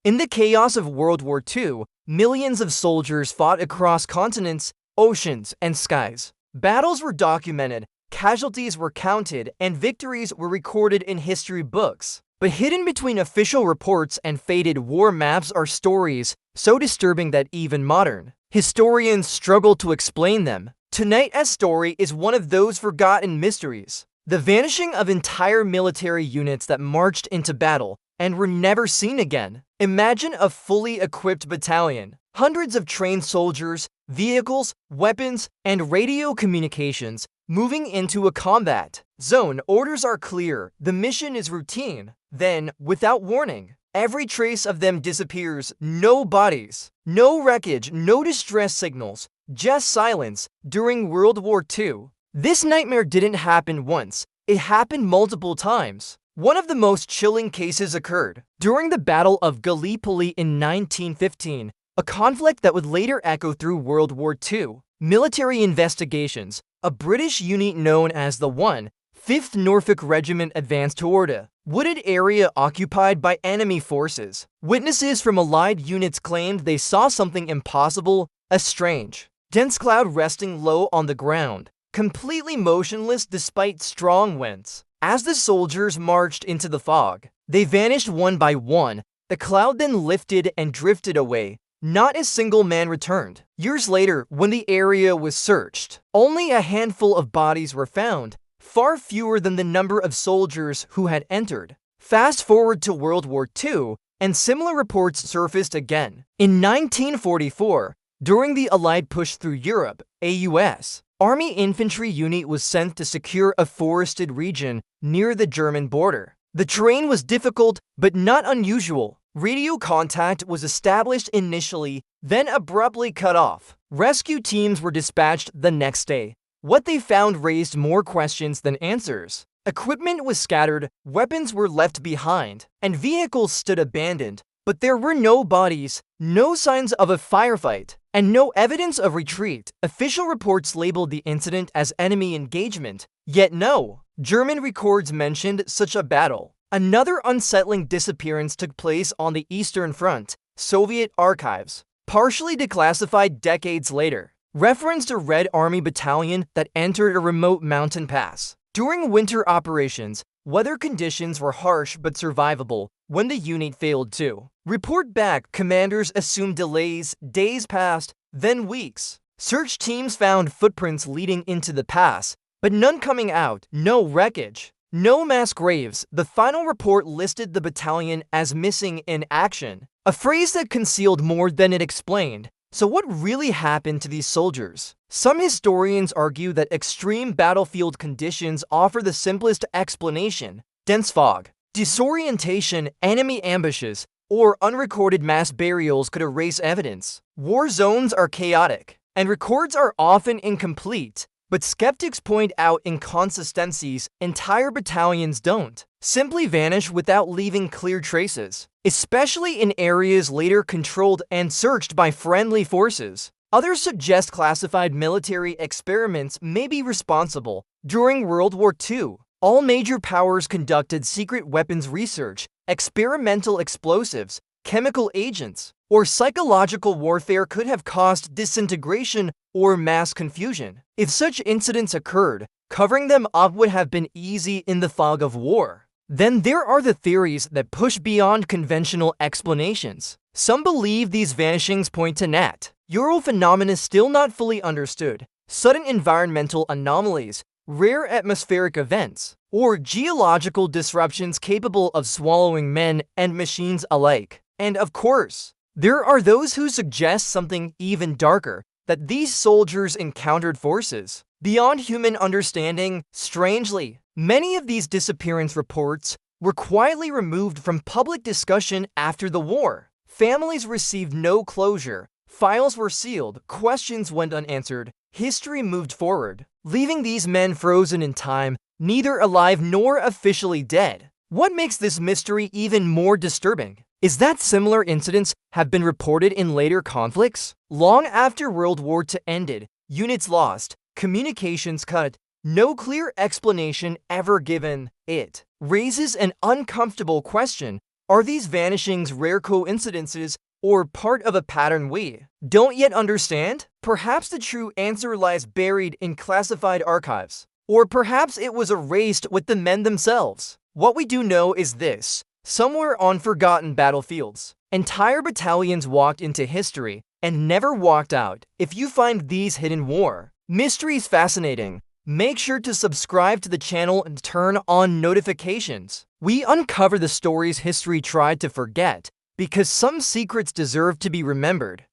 In the chaos of World War II, millions of soldiers fought across continents, oceans, and skies. Battles were documented, casualties were counted, and victories were recorded in history books. But hidden between official reports and faded war maps are stories so disturbing that even modern historians struggle to explain them. Tonight's story is one of those forgotten mysteries. The vanishing of entire military units that marched into battle and were never seen again. Imagine a fully equipped battalion, hundreds of trained soldiers, vehicles, weapons, and radio communications moving into a combat zone. Orders are clear, the mission is routine. Then, without warning, every trace of them disappears. No bodies, no wreckage, no distress signals, just silence. During World War II, this nightmare didn't happen once, it happened multiple times. One of the most chilling cases occurred during the Battle of Gallipoli in 1915, a conflict that would later echo through World War II. Military investigations. A British unit known as the 1/5th Norfolk Regiment advanced toward a wooded area occupied by enemy forces. Witnesses from Allied units claimed they saw something impossible, a strange, dense cloud resting low on the ground, completely motionless despite strong winds. As the soldiers marched into the fog, they vanished one by one. The cloud then lifted and drifted away. Not a single man returned. Years later, when the area was searched, only a handful of bodies were found, far fewer than the number of soldiers who had entered. Fast forward to World War II, and similar reports surfaced again. In 1944, during the Allied push through Europe, a U.S. Army infantry unit was sent to secure a forested region near the German border. The terrain was difficult, but not unusual. Radio contact was established initially, then abruptly cut off. Rescue teams were dispatched the next day. What they found raised more questions than answers. Equipment was scattered, weapons were left behind, and vehicles stood abandoned. But there were no bodies, no signs of a firefight, and no evidence of retreat. Official reports labeled the incident as enemy engagement, yet no German records mentioned such a battle. Another unsettling disappearance took place on the Eastern Front. Soviet archives, partially declassified decades later, referenced a Red Army battalion that entered a remote mountain pass. During winter operations, weather conditions were harsh but survivable. When the unit failed to report back, commanders assumed delays. Days passed, then weeks. Search teams found footprints leading into the pass, but none coming out. No wreckage, no mass graves. The final report listed the battalion as missing in action, a phrase that concealed more than it explained. So what really happened to these soldiers? Some historians argue that extreme battlefield conditions offer the simplest explanation. Dense fog, disorientation, enemy ambushes, or unrecorded mass burials could erase evidence. War zones are chaotic, and records are often incomplete. But skeptics point out inconsistencies. Entire battalions don't simply vanish without leaving clear traces, especially in areas later controlled and searched by friendly forces. Others suggest classified military experiments may be responsible. During World War II, all major powers conducted secret weapons research. Experimental explosives, chemical agents, or psychological warfare could have caused disintegration or mass confusion. If such incidents occurred, covering them up would have been easy in the fog of war. Then there are the theories that push beyond conventional explanations. Some believe these vanishings point to natural phenomena still not fully understood, sudden environmental anomalies, rare atmospheric events, or geological disruptions capable of swallowing men and machines alike. And of course, there are those who suggest something even darker, that these soldiers encountered forces beyond human understanding. Strangely, many of these disappearance reports were quietly removed from public discussion after the war. Families received no closure, files were sealed, questions went unanswered, history moved forward, leaving these men frozen in time, neither alive nor officially dead. What makes this mystery even more disturbing is that similar incidents have been reported in later conflicts. Long after World War II ended, units lost, communications cut, no clear explanation ever given. It raises an uncomfortable question. Are these vanishings rare coincidences or part of a pattern we don't yet understand? Perhaps the true answer lies buried in classified archives. Or perhaps it was erased with the men themselves. What we do know is this: somewhere on forgotten battlefields, entire battalions walked into history and never walked out. If you find these hidden war mysteries fascinating, make sure to subscribe to the channel and turn on notifications. We uncover the stories history tried to forget, because some secrets deserve to be remembered.